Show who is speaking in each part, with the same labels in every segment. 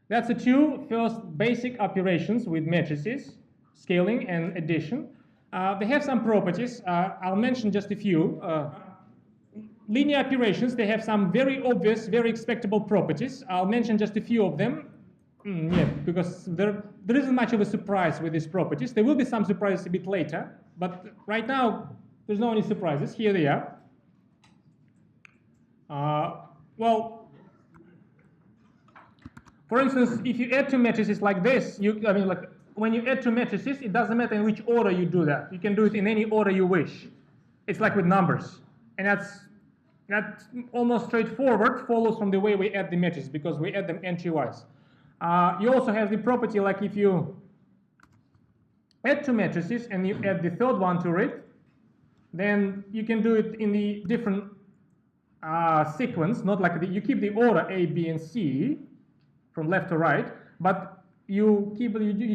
Speaker 1: That's the two first basic operations with matrices, scaling and addition. They have some properties. I'll mention just a few. Linear operations, they have some very obvious, very expectable properties. I'll mention just a few of them. Because there isn't much of a surprise with these properties. There will be some surprises a bit later, but right now, there's no any surprises. Here they are. Well, for instance, if you add two matrices like this, when you add two matrices, it doesn't matter in which order you do that. You can do it in any order you wish. It's like with numbers, and that's almost straightforward. Follows from the way we add the matrices because we add them entry-wise. You also have the property like if you add two matrices and you add the third one to it, then you can do it in the different sequence, not like you keep the order A, B, and C from left to right, but you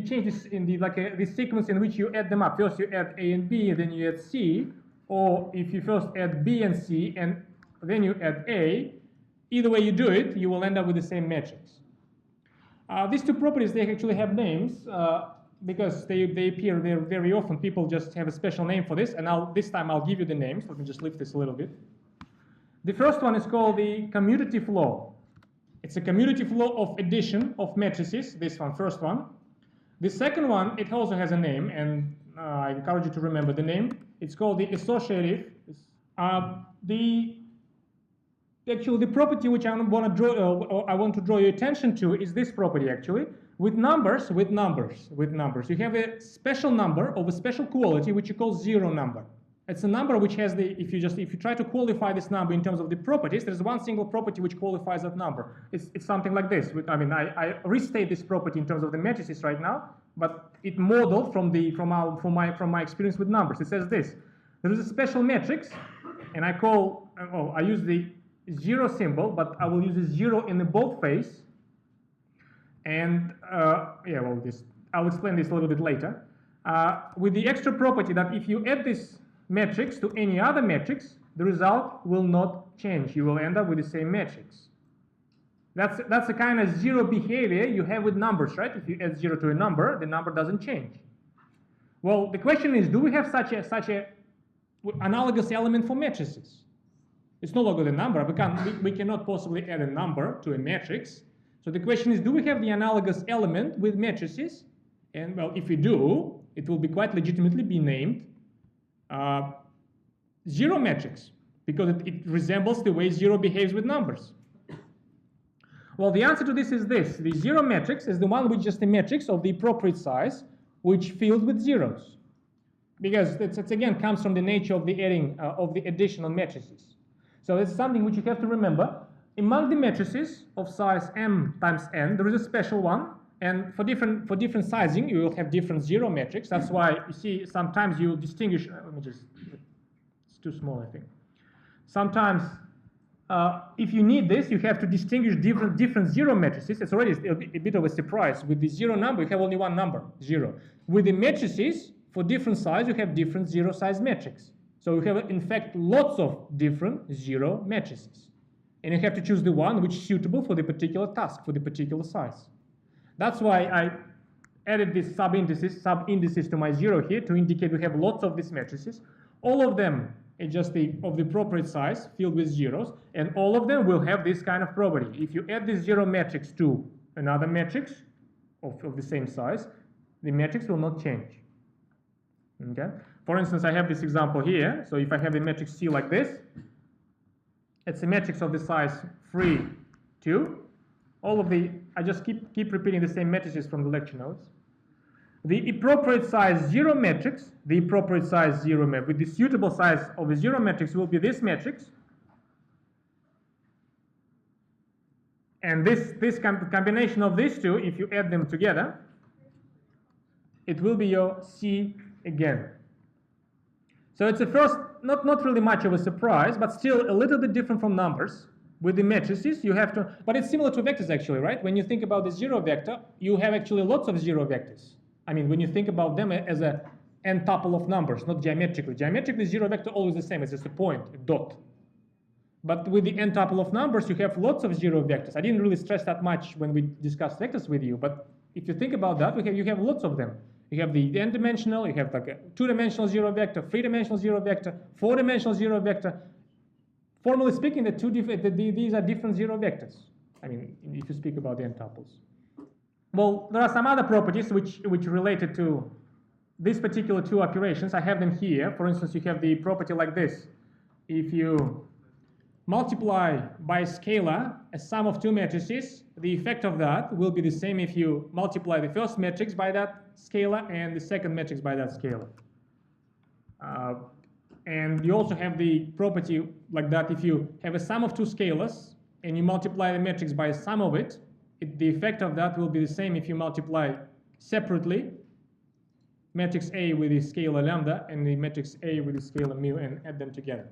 Speaker 1: change this in the sequence in which you add them up. First you add A and B, and then you add C, or if you first add B and C and then you add A, either way you do it, you will end up with the same matrix. These two properties, they actually have names because they appear there very often. People just have a special name for this, and this time I'll give you the names. Let me just lift this a little bit. The first one is called the commutative law. It's a commutative law of addition of matrices, this one, first one. The second one, it also has a name, and I encourage you to remember the name. It's called the associative. Actually, the property which I want to draw your attention to is this property actually. With numbers. You have a special number of a special quality which you call zero number. It's a number which has if you try to qualify this number in terms of the properties, there's one single property which qualifies that number. It's something like this. I restate this property in terms of the matrices right now, but it modeled from my experience with numbers. It says this: there is a special matrix, and I use the zero symbol, but I will use a zero in the boldface. And I'll explain this a little bit later. With the extra property that if you add this matrix to any other matrix, the result will not change. You will end up with the same matrix. That's the kind of zero behavior you have with numbers, right? If you add zero to a number, the number doesn't change. Well, the question is, do we have such a analogous element for matrices? It's no longer the number. We cannot possibly add a number to a matrix. So the question is, do we have the analogous element with matrices? And well, if we do, it will be quite legitimately be named zero matrix, because it resembles the way zero behaves with numbers. Well, the answer to this is this. The zero matrix is the one which is just a matrix of the appropriate size, which fills with zeros. Because it again comes from the nature of the adding of the additional matrices. So it's something which you have to remember. Among the matrices of size m times n, there is a special one, and for different sizing, you will have different zero metrics. That's why you see sometimes you distinguish. It's too small, I think. Sometimes, if you need this, you have to distinguish different zero matrices. It's already a bit of a surprise. With the zero number, you have only one number, zero. With the matrices, for different size, you have different zero size metrics. So you have, in fact, lots of different zero matrices. And you have to choose the one which is suitable for the particular task, for the particular size. That's why I added this sub-indices to my zero here to indicate we have lots of these matrices. All of them are just of the appropriate size, filled with zeros, and all of them will have this kind of property. If you add this zero matrix to another matrix of the same size, the matrix will not change. Okay? For instance, I have this example here. So if I have the matrix C like this, it's a matrix of the size 3, 2. I just keep repeating the same matrices from the lecture notes. The appropriate size zero matrix, with the suitable size of the zero matrix will be this matrix. And this combination of these two, if you add them together, it will be your C again. So it's a first, not really much of a surprise, but still a little bit different from numbers. With the matrices, you have to, but it's similar to vectors actually, right? When you think about the zero vector, you have actually lots of zero vectors. I mean, when you think about them as a n tuple of numbers, not geometrically. Geometrically, zero vector always the same, it's just a point, a dot. But with the n tuple of numbers, you have lots of zero vectors. I didn't really stress that much when we discussed vectors with you, but if you think about that, you have lots of them. You have the n-dimensional, you have like a two-dimensional zero vector, three-dimensional zero vector, four-dimensional zero vector. Formally speaking, these are different zero vectors. I mean, if you speak about the n-tuples. Well, there are some other properties which related to these particular two operations. I have them here. For instance, you have the property like this. If you multiply by a scalar a sum of two matrices, the effect of that will be the same if you multiply the first matrix by that scalar and the second matrix by that scalar. And you also have the property like that if you have a sum of two scalars and you multiply the matrix by a sum of it, the effect of that will be the same if you multiply separately matrix A with the scalar lambda and the matrix A with the scalar mu and add them together.